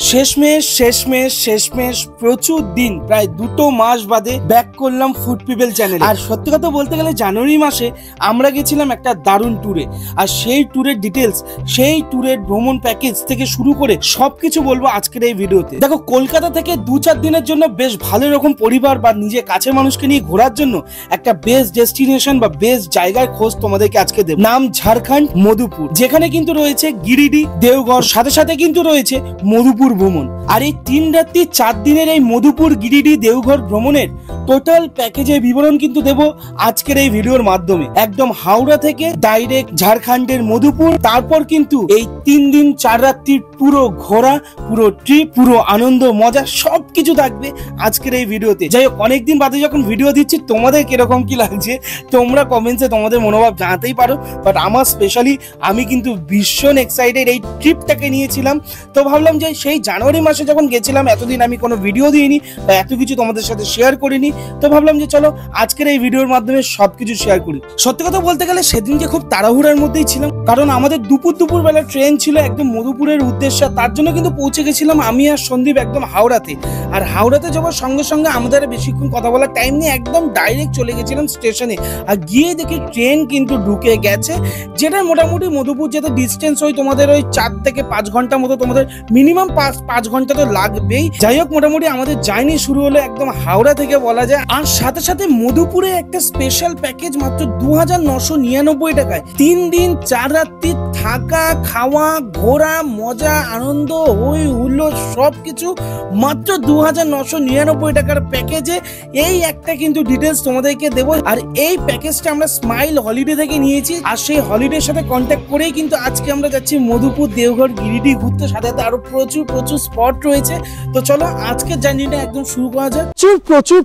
শেষমেশ প্রচুর দিন প্রায় 2 মাস বাদে ব্যাক করলাম ফুড পিপল চ্যানেল। আর সত্যি কথা বলতে গেলে জানুয়ারি মাসে আমরা গেছিলাম একটা দারুণ ট্যুরে, আর সেই ট্যুরের ডিটেলস, সেই ট্যুরের ভ্রমণ প্যাকেজ থেকে শুরু করে সবকিছু বলবো আজকের এই ভিডিওতে। দেখো, কলকাতা থেকে 2-4 দিনের জন্য বেশ ভালো রকম পরিবার বা নিজে কাছের মানুষকে নিয়ে ঘোরার জন্য একটা বেস্ট ডেস্টিনেশন বা বেস্ট জায়গার খোঁজ তোমাদেরকে আজকে দেব। নাম ঝাড়খণ্ড মধুপুর, যেখানে কিন্তু রয়েছে গিরিডি, দেওঘর, সাথে সাথে কিন্তু রয়েছে মধুপুর ভ্রমণ। আর এই 3 রাত্রি 4 দিনের এই মধুপুর, গিরিডি, দেওঘর ভ্রমণের টোটাল প্যাকেজের বিবরণ কিন্তু দেব আজকের এই ভিডিওর মাধ্যমে। একদম হাওড়া থেকে ডাইরেক্ট ঝাড়খণ্ডের মধুপুর, তারপর কিন্তু এই 3 দিন 4 রাত্রির পুরো ঘোরা, পুরো ট্রিপ, পুরো আনন্দ মজা সবকিছু থাকবে আজকের এই ভিডিওতে। যাই হোক, অনেকদিন বাদে যখন ভিডিও দিচ্ছি, তোমাদের কিরকম কি লাগছে তোমরা কমেন্টসে তোমাদের মনোভাব জানাতেই পারো। বাট আমার স্পেশালি আমি কিন্তু ভীষণ এক্সাইটেড এই ট্রিপটাকে নিয়েছিলাম। তো ভাবলাম যে সেই জানুয়ারি মাসে যখন গেছিলাম, এতদিন আমি কোনো ভিডিও দিইনি বা এত কিছু তোমাদের সাথে শেয়ার করিনি, তো ভাবলাম যে চলো আজকের এই ভিডিওর মাধ্যমে সবকিছু শেয়ার করি। সত্যি কথা বলতে গেলে সেদিনকে খুব তাড়াহুড়ার মধ্যেই ছিলাম, কারণ আমাদের দুপুর বেলা ট্রেন ছিল একদম মধুপুরের উদ্দেশ্যে। তার জন্য কিন্তু পৌঁছে গেছিলাম আমি আর সন্দীপ একদম হাওড়াতে। আর হাওড়াতে যাওয়ার সঙ্গে সঙ্গে আমাদের বেশিক্ষণ কথা বলার টাইম নেই, একদম ডাইরেক্ট চলে গেছিলাম স্টেশনে। আর গিয়ে দেখি ট্রেন কিন্তু ঢুকে গেছে, যেটা মোটামুটি মধুপুর যেতে ডিস্টেন্স ওই তোমাদের ওই 4 থেকে 5 ঘন্টা মতো, তোমাদের মিনিমাম 5 ঘন্টা তো লাগবেই। যাই হোক, মোটামুটি আমাদের জার্নি শুরু হলো একদম হাওড়া থেকে বলা যায়। আর সাথে সাথে মধুপুরে একটা স্পেশাল প্যাকেজ মাত্র 2999 টাকায় 3 দিন 4 রাত্রি থাকা, খাওয়া, ঘোরা, মজা, আনন্দ, হই হুল্লোড় সবকিছু মাত্র 2999 টাকার প্যাকেজে। এই একটা কিন্তু ডিটেলস তোমাদেরকে দেবো। আর এই প্যাকেজটা আমরা স্মাইল হলিডে থেকে নিয়েছি, আর সেই হলিডের সাথে কন্ট্যাক্ট করেই কিন্তু আজকে আমরা যাচ্ছি মধুপুর, দেওঘর, গিরিডি ঘুরতে। সাথে আরো প্রচুর স্পট রয়েছে। তো চলো আজকের জার্নিটা একদম শুরু করা যাক।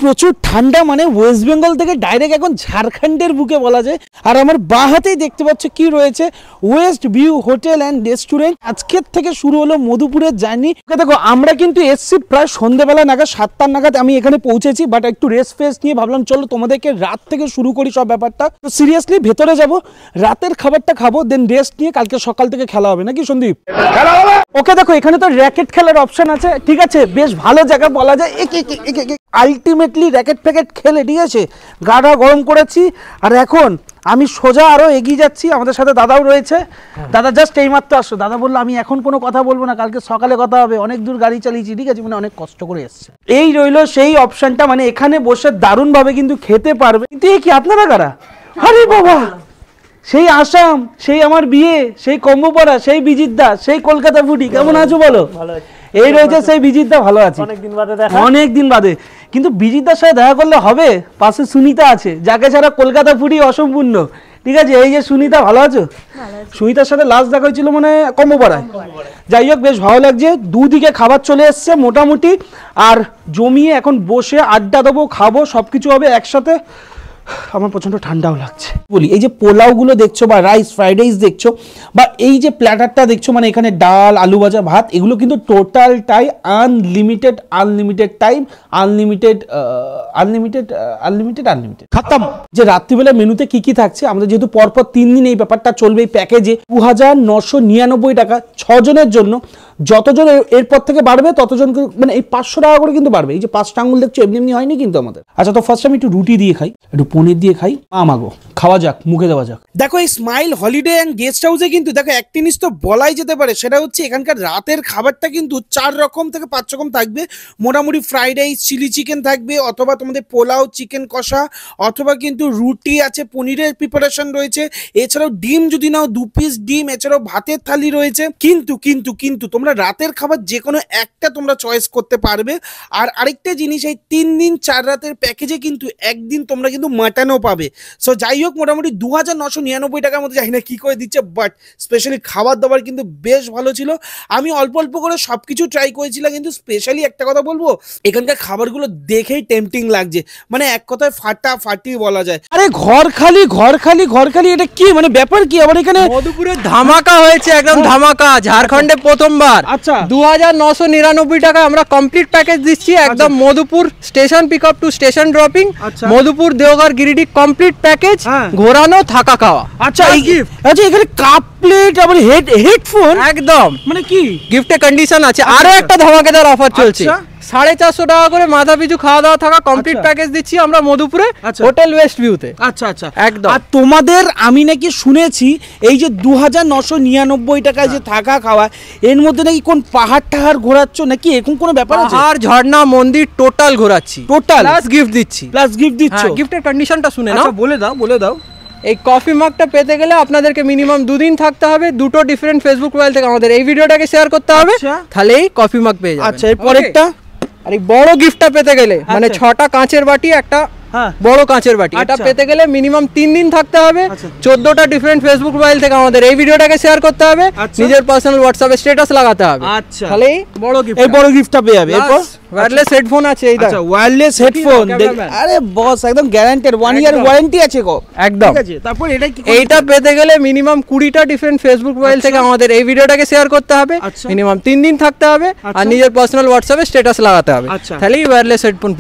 প্রচুর ঠান্ডা, মানে ওয়েস্ট বেঙ্গল থেকে ডাইরেক্ট এখন ঝাড়খণ্ডের বুকে বলা যায়। আর আমার বাঁ হাতেই দেখতে পাচ্ছ কি রয়েছে, West view hotel and restaurant. আজকের থেকে শুরু হলো মধুপুরের জার্নি। দেখো, আমরা কিন্তু এসছি প্রায় সন্ধ্যেবেলা নাগাদ, 7টা নাগাদ আমি এখানে পৌঁছেছি। বাট একটু রেস্ট ফেস্ট নিয়ে ভাবলাম চলো তোমাদেরকে রাত থেকে শুরু করি সব ব্যাপারটা। তো সিরিয়াসলি ভেতরে যাব, রাতের খাবারটা খাবো, দেন রেস্ট নিয়ে কালকে সকাল থেকে খেলা হবে, নাকি সন্দীপ? খেলা হবে। ওকে, দেখো এখানে তো র্যাকেট খেলার অপশন আছে, ঠিক আছে, বেশ ভালো জায়গা বলা যায়। আলটিমেটলি র্যাকেট ফ্যাকেট খেলে, ঠিক আছে, গাটা গরম করেছি। আর এখন আমি সোজা আরো এগিয়ে যাচ্ছি, আমাদের সাথে দাদাও রয়েছে। দাদা জাস্ট এইমাত্র আসছো, দাদা বললো আমি এখন কোনো কথা বলবো না, কালকে সকালে কথা হবে, অনেক দূর গাড়ি চালিয়েছি, ঠিক আছে, মানে অনেক কষ্ট করে এসছে। এই রইলো সেই অপশনটা, মানে এখানে বসে দারুণ ভাবে কিন্তু খেতে পারবে। কিন্তু এই কি আপনারা কারা? আরে বাবা, সেই আসাম, সেই আমার বিয়ে, সেই কম্বোপাড়া, সেই বিজিতদা, সেই কলকাতা ফুডি। কেমন আছো বলো? এই রয়েছে সেই বিজিতদা, ভালো আছে, অনেকদিন বাদে। কিন্তু বিজিতদার সাথে দেখা করলে হবে, পাশে সুনিতা আছে, যাকে ছাড়া কলকাতা ফুডি অসম্পূর্ণ, ঠিক আছে। এই যে সুনিতা, ভালো আছো? সুনিতার সাথে লাস্ট দেখা হয়েছিল মানে কম্বোপাড়ায়। যাই হোক, বেশ ভালো লাগছে। দুদিকে খাবার চলে এসছে মোটামুটি, আর জমিয়ে এখন বসে আড্ডা দেবো, খাবো, সবকিছু হবে একসাথে। আমার প্রচন্ড ঠান্ডাও লাগছে। বলি, এই যে পোলাওগুলো দেখছো বা রাইস, ফ্রাইড রাইস দেখছো, বা এই যে প্ল্যাটারটা দেখছো, মানে এখানে ডাল, আলু ভাজা, ভাত, এগুলো কিন্তু টোটালটাই আনলিমিটেড টাইম, আনলিমিটেড খতম। যে রাত্রিবেলা মেনুতে কি কি থাকছে, আমাদের যেহেতু পরপর 3 দিন এই ব্যাপারটা চলবে এই প্যাকেজে, 2999 টাকা 6 জনের জন্য। যতজন এরপর থেকে বাড়বে ততজন, মানে এই 500 টাকা করে কিন্তু বাড়বে। এই যে 5টা আঙুল দেখছো, এমনি হয়নি কিন্তু আমাদের। আচ্ছা, তো ফার্স্ট আমি একটু রুটি দিয়ে খাই, একটু পনির দিয়ে খাই, মাগো খাওয়া যাক, মুখে দেওয়া যাক। দেখো, এই স্মাইল হলিডে অ্যান্ড গেস্ট হাউসে কিন্তু দেখো এক জিনিস তো বলাই যেতে পারে, সেটা হচ্ছে এখানকার রাতের খাবারটা কিন্তু 4 রকম থেকে 5 রকম থাকবে। মোটামুটি ফ্রাইড রাইস, চিলি চিকেন থাকবে, অথবা তোমাদের পোলাও, চিকেন কষা, অথবা কিন্তু রুটি আছে, পনিরের প্রিপারেশন রয়েছে, এছাড়াও ডিম যদি নাও 2 পিস ডিম, এছাড়াও ভাতের থালি রয়েছে। কিন্তু তোমরা রাতের খাবার যে কোনো একটা তোমরা চয়েস করতে পারবে। আর আরেকটা জিনিস, এই 3 দিন 4 রাতের প্যাকেজে কিন্তু একদিন তোমরা কিন্তু মাটনও পাবে। সো যাই হোক, মোটামুটি 2999 টাকার মধ্যে, জানি না কি করে দিচ্ছে, বাট স্পেশালি খাবার দাবার কিন্তু বেশ ভালো ছিল। আমি অল্প করে সবকিছু ট্রাই করেছিলাম, কিন্তু স্পেশালি একটা কথা বলবো, এখানকার খাবারগুলো দেখেই টেম্পটিং লাগছে, মানে এক কথায় ফাটাফাটি বলা যায়। আরে ঘর খালি, এটা কি মানে ব্যাপার কি? আবার এখানে মধুপুরে ধামাকা হয়েছে, একদম ধামাকা, ঝাড়খণ্ডে প্রথমবার। হাজার। আচ্ছা 2999 টাকা আমরা কমপ্লিট প্যাকেজ দিচ্ছি একদম। Madhupur station pick up to station dropping, Madhupur Deoghar Giridih complete package, ঘোরানো থাকা খাওয়া। আচ্ছা এখানে কাপ প্লেট আবার হেডফোন একদম মানে কি গিফটে কন্ডিশন আছে। আরো একটা ধামাকেদার অফার চলছে, 450 টাকা করে মাথা পিছু খাওয়া দাওয়া থাকা কমপ্লিট প্যাকেজ দিচ্ছি আমরা মধুপুরে হোটেল ওয়েস্ট ভিউতে। আচ্ছা একদম। আর তোমাদের আমি নাকি শুনেছি এই যে 2999 টাকায় যে থাকা খাওয়া, এর মধ্যে নাকি কোন পাহাড় টাহাড় ঘোরাচ্ছ নাকি, এরকম কোনো ব্যাপার আছে? পাহাড় ঝর্ণা মন্দির টোটাল ঘোরাচ্ছি, টোটাল প্লাস গিফট দিচ্ছি। গিফটের কন্ডিশনটা শুনে নাও। বলে দাও। এই কফি মাগটা পেতে গেলে আপনাদেরকে মিনিমাম 2 দিন থাকতে হবে, দুটো ডিফারেন্ট ফেসবুক প্রোফাইল থেকে আমাদের এই ভিডিওটাকে শেয়ার করতে হবে, তাহলেই কফি মাগ পেয়ে যাবেন। আচ্ছা এরপরেরটা, আর এই বড় গিফটটা পেতে গেলে মানে 6টা কাঁচের বাটি, একটা বড় কাঁচের বাটি, এটা পেতে গেলে মিনিমাম 3 দিন থাকতে হবে, 14টা ডিফারেন্ট ফেসবুক প্রোফাইল থেকে আমাদের এই ভিডিওটাকে শেয়ার করতে হবে, নিজের পার্সোনাল হোয়াটসঅ্যাপে স্ট্যাটাস লাগাতে হবে। আচ্ছা তাহলেই বড় গিফট, এই বড় গিফটটা পেয়ে যাবে। এরপর ওয়্যারলেস হেডফোন আছে, এই দেখো ওয়্যারলেস হেডফোন। আরে বস একদম গ্যারান্টেড 1 ইয়ার ওয়ারেন্টি আছে গো একদম। ঠিক আছে, তারপর এটা কি? এইটা পেতে গেলে মিনিমাম 20টা ডিফারেন্ট ফেসবুক প্রোফাইল থেকে আমাদের এই ভিডিওটাকে শেয়ার করতে হবে, মিনিমাম 3 দিন থাকতে হবে, আর নিজের পার্সোনাল হোয়াটসঅ্যাপে স্ট্যাটাস লাগাতে হবে, তাহলেই ওয়্যারলেস হেডফোন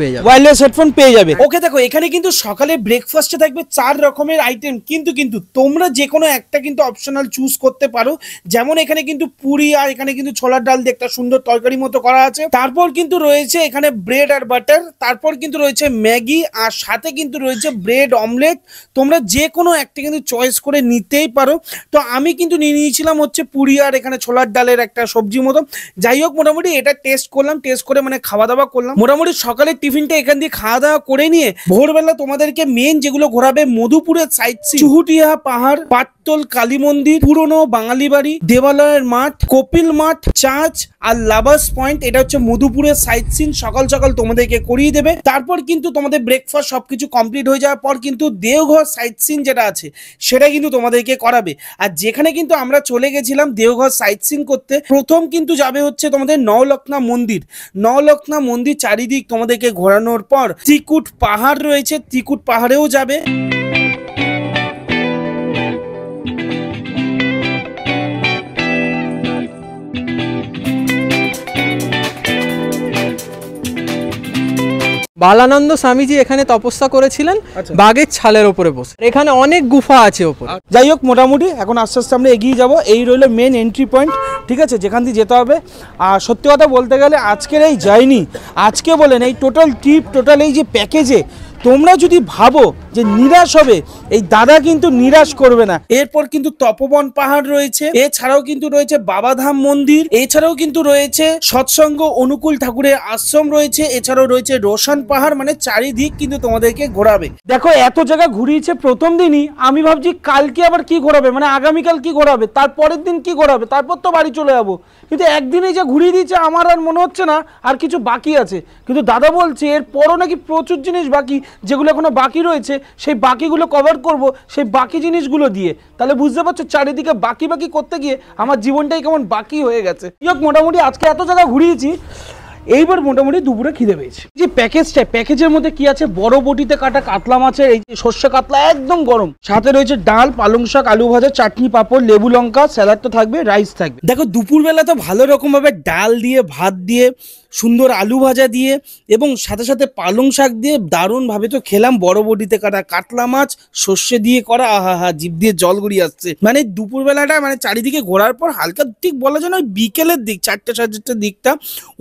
পেয়ে যাবে। ওকে দেখো এখানে কিন্তু সকালে ব্রেকফাস্টে থাকবে 4 রকমের আইটেম, কিন্তু তোমরা যে কোনো একটা কিন্তু অপশনাল চুজ করতে পারো। যেমন এখানে কিন্তু পুরি, আর এখানে কিন্তু ছোলার ডাল দিয়ে একটা সুন্দর তরকারি মতো করা আছে। তারপর কিন্তু রয়েছে এখানে ব্রেড আর বাটার, তারপর কিন্তু রয়েছে ম্যাগি, আর সাথে কিন্তু রয়েছে ব্রেড অমলেট। তোমরা যে কোনো একটা কিন্তু চয়েস করে নিতেই পারো। তো আমি কিন্তু নিয়ে নিয়েছিলাম হচ্ছে পুরি আর এখানে ছোলার ডালের একটা সবজি মতো। যাই হোক মোটামুটি এটা টেস্ট করে মানে খাওয়া দাওয়া করলাম। মোটামুটি সকালের টিফিনটা এখান দিয়ে খাওয়া দাওয়া করে নিয়ে ভোরবেলা তোমাদেরকে মেন যেগুলো ঘোরাবে মধুপুরের সাইট সিন, চুহুটিয়া পাহাড়, পাটতল কালী মন্দির, পুরনো বাঙালি বাড়ি, দেবালয়ের মাঠ, কপিল মাঠ, চার্চ আর লাভার্স পয়েন্ট। এটা হচ্ছে মধুপুরের সাইট সিন, সকাল সকাল তোমাদেরকে করিয়ে দেবে। তারপর কিন্তু তোমাদের ব্রেকফাস্ট সবকিছু কমপ্লিট হয়ে যাওয়ার পর কিন্তু দেওঘর সাইট সিন যেটা আছে সেটা কিন্তু তোমাদেরকে করাবে। আর যেখানে কিন্তু আমরা চলে গেছিলাম দেওঘর সাইট সিন করতে, প্রথম কিন্তু যাবে হচ্ছে তোমাদের নওলখনা মন্দির চারিদিক তোমাদেরকে ঘোরানোর পর ত্রিকুট পাহাড় রয়েছে, ত্রিকুট পাহাড়েও যাবে। বালানন্দ স্বামীজি এখানে তপস্যা করেছিলেন বাঘের ছালের উপরে বসে। এখানে অনেক গুফা আছে উপরে। যাই হোক মোটামুটি এখন আস্তে আস্তে আমরা এগিয়ে যাব। এই রইল মেন এন্ট্রি পয়েন্ট, ঠিক আছে, যেখান দিয়ে যেতে হবে। আর সত্যি কথা বলতে গেলে আজকের এই জার্নি, আজকে বলেন এই টোটাল ট্রিপ, টোটাল এই যে প্যাকেজে তোমরা যদি ভাবো যে নিরাশ হবে, এই দাদা কিন্তু নিরাশ করবে না। এরপর কিন্তু তপবন পাহাড় রয়েছে, এছাড়াও কিন্তু রয়েছে বাবাধাম মন্দির, এছাড়াও কিন্তু রয়েছে সৎসঙ্গ অনুকূল ঠাকুরের আশ্রম রয়েছে, এছাড়াও রয়েছে রোশন পাহাড়। মানে চারিদিক কিন্তু তোমাদেরকে ঘোরাবে। দেখো এত জায়গা ঘুরিয়েছে প্রথম দিনই, আমি ভাবছি কালকে আবার কি ঘোরাবে, মানে আগামীকাল কি ঘোরাবে, তারপরের দিন কি ঘোরাবে, তারপর তো বাড়ি চলে যাবো। কিন্তু একদিনেই যা ঘুরিয়ে দিয়েছে আমার আর মনে হচ্ছে না আর কিছু বাকি আছে। কিন্তু দাদা বলছে এরপরও নাকি প্রচুর জিনিস বাকি, যেগুলো এখনো বাকি রয়েছে সেই বাকিগুলো কভার করব সেই বাকি জিনিসগুলো দিয়ে। তাহলে বুঝতে পারছো চারিদিকে বাকি করতে গিয়ে আমার জীবনটাই কেমন বাকি হয়ে গেছে। মোটামুটি আজকে এত জায়গা ঘুরিয়েছি, এইবার মোটামুটি দুপুরে খিদে পেয়েছি। যে প্যাকেজের মধ্যে কি আছে, বড় বটিতে কাটা কাতলা মাছের এই যে সর্ষে কাতলা একদম গরম, সাথে রয়েছে ডাল, পালং শাক, আলু ভাজা, চাটনি, পাঁপড়, লেবু লঙ্কা, স্যালাড তো থাকবে, রাইস থাকবে। দেখো দুপুরবেলা তো ভালো রকম ভাবে ডাল দিয়ে, ভাত দিয়ে, সুন্দর আলু ভাজা দিয়ে এবং সাথে সাথে পালং শাক দিয়ে দারুণ ভাবে তো খেলাম। বড় বটিতে কাটা কাতলা মাছ সর্ষে দিয়ে করা, আহা জিভ দিয়ে জল গড়িয়ে আসছে। মানে দুপুরবেলাটা মানে চারিদিকে ঘোরার পর হালকা ঠিক বলা যায় না, ওই বিকেলের দিক 4টা সাড়ে 4টার দিকটা,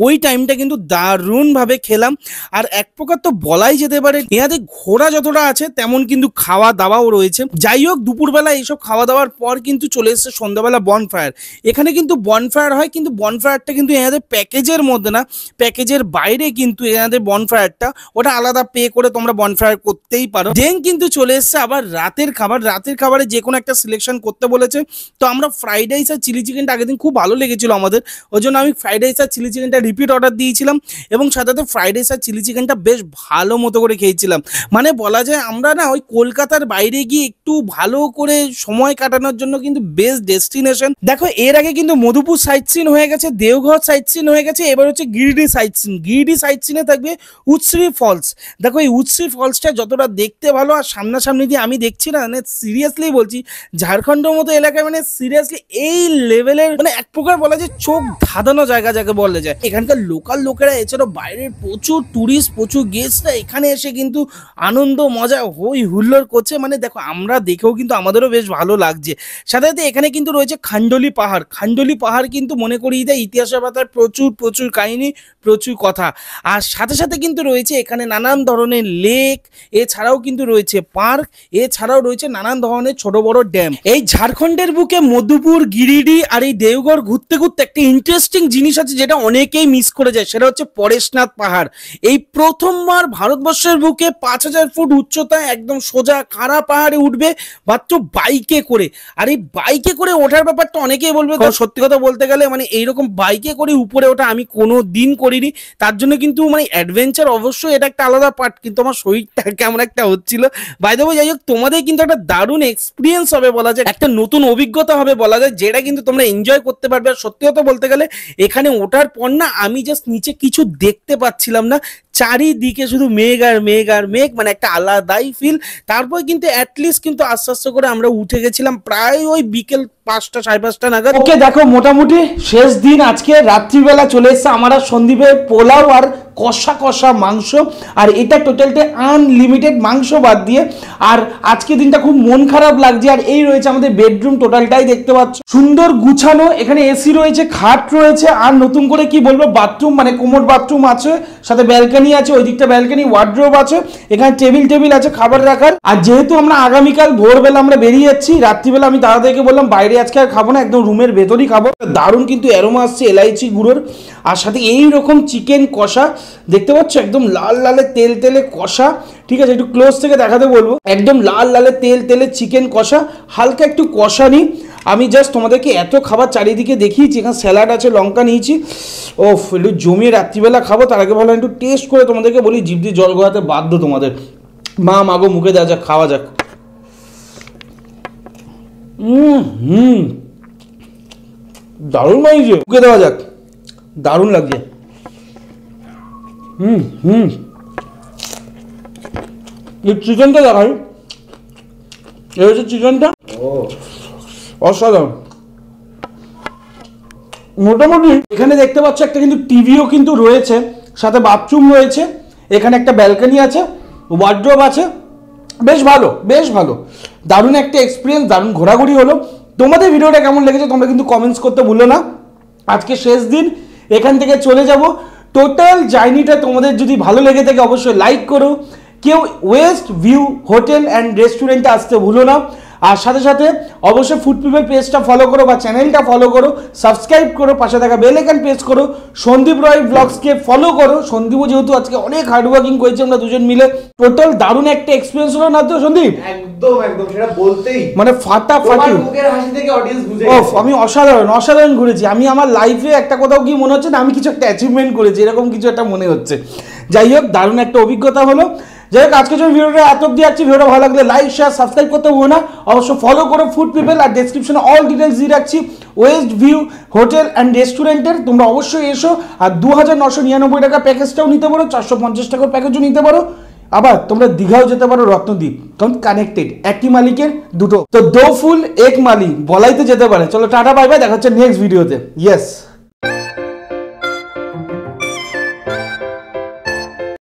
ওই টাইমটা কিন্তু দারুণ ভাবে খেলাম। আর এক প্রকার তো বলাই যেতে পারে এখানে ঘোরা যতটা আছে তেমন কিন্তু খাওয়া দাওয়াও রয়েছে। যাই হোক দুপুরবেলা এইসব খাওয়া দাওয়ার পর কিন্তু চলে এসেছে সন্ধ্যাবেলা বনফায়ার। এখানে কিন্তু বনফায়ার হয়, কিন্তু বনফায়ারটা কিন্তু এখানে প্যাকেজের মধ্যে না, প্যাকেজের বাইরে কিন্তু এখানে বনফায়ারটা, ওটা আলাদা পে করে তোমরা বনফায়ার করতেই পারো। দেন কিন্তু চলে এসছে আবার রাতের খাবার। রাতের খাবারে যে কোনো একটা সিলেকশন করতে বলেছে। তো আমরা ফ্রাইড রাইস আর চিলি চিকেনটা আগের দিন খুব ভালো লেগেছিল আমাদের, ওই জন্য আমি ফ্রাইড রাইস আর চিলি চিকেনটা রিপিট অর্ডার দিয়েছিলাম এবং সাথে সাথে ফ্রাইড রাইস আর চিলি চিকেনটা বেশ ভালো মতো করে খেয়েছিলাম। মানে বলা যায় আমরা না ওই কলকাতার বাইরে গিয়ে একটু ভালো করে সময় কাটানোর জন্য কিন্তু বেস্ট ডেস্টিনেশন। দেখো এর আগে কিন্তু মধুপুর সাইট সিন হয়ে গেছে, দেওঘর সাইট সিন হয়ে গেছে, এবার হচ্ছে গিরিডি গিরিডি সাইট সিনে থাকবে উৎশ্রী ফলস। দেখো এই উৎশ্রী ফলসটা যতটা দেখতে ভালো আর সামনাসামনি দিয়ে আমি দেখছি না, মানে সিরিয়াসলি বলছি ঝাড়খণ্ডের মতো এলাকায় মানে সিরিয়াসলি এই লেভেলের মানে এক প্রকার বলা যায় চোখ ধাঁধানো জায়গা যাকে বলা যায়। এখানকার লোকাল লোকেরা এছাড়াও বাইরের প্রচুর টুরিস্ট প্রচুর গেস্টরা এখানে এসে কিন্তু আনন্দ মজা হই হুল্লোড় করছে। মানে দেখো আমরা দেখেও কিন্তু আমাদেরও বেশ ভালো লাগছে। সাথে সাথে এখানে কিন্তু রয়েছে খান্ডলি পাহাড় কিন্তু মনে করিয়ে দেয় ইতিহাসের পাতায় প্রচুর প্রচুর কাহিনী প্রচুর কথা। আর সাথে সাথে কিন্তু রয়েছে এখানে নানান ধরনের লেক, এছাড়াও কিন্তু রয়েছে পার্ক, এছাড়াও রয়েছে নানান ধরনের ছোট বড় ড্যাম। এই ঝাড়খণ্ডের বুকে মধুপুর, গিরিডি আর এই দেওঘর ঘুরতে ঘুরতে একটা ইন্টারেস্টিং জিনিস আছে যেটা অনেকেই মিস করে যায়, সেটা হচ্ছে পরেশনাথ পাহাড়। এই প্রথমবার ভারতবর্ষের বুকে 5000 ফুট উচ্চতায় একদম সোজা খাড়া পাহাড়ে উঠবে মাত্র বাইকে করে। আর এই বাইকে করে ওঠার ব্যাপারটা অনেকেই বলবে, সত্যি কথা বলতে গেলে মানে এইরকম বাইকে করে উপরে ওঠা আমি কোনো দিন করিনি। তার জন্য কিন্তু মানে অ্যাডভেঞ্চার অবশ্যই এটা একটা আলাদা পার্ট, কিন্তু আমার শরীরটা কেমন একটা হচ্ছিল। বাই দ্য ওয়ে যাই হোক, তোমাদের কিন্তু একটা দারুণ এক্সপিরিয়েন্স হবে বলা যায়, একটা নতুন অভিজ্ঞতা হবে বলা যায়, যেটা কিন্তু তোমরা এনজয় করতে পারবে। আর সত্যি কথা বলতে গেলে এখানে ওঠার পর না আমি জাস্ট নিচে কিছু দেখতে পাচ্ছিলাম না, চারিদিকে শুধু মেঘ আর মেঘ আর মেঘ, মানে একটা আলাদাই ফিল। তারপর কিন্তু অ্যাটলিস্ট কিন্তু আস্তে আস্তে করে আমরা উঠে গেছিলাম প্রায় ওই বিকেল 5টা 5:30 নাগাদ। ওকে দেখো মোটামুটি শেষ দিন আজকে রাত্রিবেলা চলে এসছে আমার আর সন্দীপের পোলাও আর কষা কষা মাংস, আর এটা টোটালটা আনলিমিটেড মাংস বাদ দিয়ে। আর আজকে দিনটা খুব মন খারাপ লাগছে। আর এই রয়েছে আমাদের বেডরুম, টোটালটাই দেখতে পাচ্ছ সুন্দর গুছানো, এখানে এসি রয়েছে, খাট রয়েছে, আর নতুন করে কি বলবো বাথরুম মানে কোমোড বাথরুম আছে, সাথে ব্যালকনি আছে, ওই দিকটা ব্যালকনি, ওয়ার্ড্রোব আছে, এখানে টেবিল আছে খাবার রাখার। আর যেহেতু আমরা আগামীকাল ভোরবেলা আমরা বেরিয়ে যাচ্ছি, রাত্রিবেলা আমি দাদাদেরকে বললাম বাইরে আজকে আর খাবো না, একদম রুমের ভেতরই খাবো। দারুণ কিন্তু অ্যারোমা আসছে এলাইচি গুঁড়োর, আর সাথে এইরকম চিকেন কষা দেখতে পাচ্ছ, একদম লাল লালে তেল তেলে কষা। ঠিক আছে, একটু ক্লোজ থেকে দেখাতে বলবো, একদম লাল লালে তেল তেলে চিকেন কষা, হালকা একটু কষা নি। আমি জাস্ট তোমাদেরকে এত খাবার চারিদিকে দেখিয়েছি, এখানে স্যালাড আছে, লঙ্কা নিয়েছি, ও একটু জমিয়ে রাত্রিবেলা খাবো। তার আগে ভালো একটু টেস্ট করে তোমাদেরকে বলি, জিভ দিয়ে জল গড়াতে বাধ্য তোমাদের। মাগো মুখে দেওয়া যাক, খাওয়া যাক। দারুণ লাগছে, মুখে দেওয়া যাক, দারুণ লাগছে। চিকেনটা দেখাই, এই হচ্ছে চিকেনটা, অসাধারণ মোটামুটি। এখানে দেখতে পাচ্ছ একটা কিন্তু টিভিও কিন্তু রয়েছে, সাথে বাথরুম রয়েছে, এখানে একটা ব্যালকনি আছে, ওয়ার্ড্রোব আছে, বেশ ভালো বেশ ভালো, দারুণ একটা এক্সপিরিয়েন্স, দারুণ ঘোরাঘুরি হলো। তোমাদের ভিডিওটা কেমন লেগেছে তোমরা কিন্তু কমেন্টস করতে ভুলো না। আজকে শেষ দিন, এখান থেকে চলে যাব। টোটাল জার্নিটা তোমাদের যদি ভালো লেগে থাকে অবশ্যই লাইক করো। কেউ ওয়েস্ট ভিউ হোটেল অ্যান্ড রেস্টুরেন্টে আসতে ভুলো না। আর সাথে সাথে অবশ্যই ফুড পিপল পেজটা ফলো করো বা চ্যানেলটা ফলো করো, সাবস্ক্রাইব করো, পাশে থাকা বেল আইকন প্রেস করো, সন্দীপ রয় ব্লগসকে ফলো করো। সন্দীপও যেহেতু আজকে অনেক হার্ডওয়ার্কিং করেছে আমরা দুজন মিলে, টোটাল দারুণ একটা এক্সপিরিয়েন্স হলো না তো সন্দীপ? একদম একদম, সেটা বলতেই মানে ফাটাফাটি, মুখের হাসি থেকে অডিয়েন্স বুঝে ওফ আমি অসাধারণ ঘুরেছি। আমি আমার লাইফে একটা কোথাও কি মনে হচ্ছে না আমি কিছু একটা অ্যাচিভমেন্ট করেছি, এরকম কিছু একটা মনে হচ্ছে। যাই হোক, দারুণ একটা অভিজ্ঞতা হলো। যাই হোক, আজকে যখন ভিডিওটা এত অব্দি যাচ্ছি, ভিডিওটা ভালো লাগলে লাইক শেয়ার সাবস্ক্রাইব করতে ভুলো না। অবশ্য ফলো করো ফুড পিপল, আর ডেসক্রিপশনে অল ডিটেলস দিয়ে রাখছি ওয়েস্ট ভিউ হোটেল অ্যান্ড রেস্টুরেন্টের, তোমরা অবশ্যই এসো। আর 2999 টাকা প্যাকেজটাও নিতে পারো, 450 টাকার প্যাকেজও নিতে পারো। আবার তোমরা দীঘাও যেতে পারো, রত্নদ্বীপ, কারণ কানেক্টেড, একই মালিকের দুটো। তো দো ফুল এক মালি বলাইতে যেতে পারে। চলো টাটা বাই বাই, দেখা হচ্ছে নেক্সট ভিডিওতে। ইয়েস।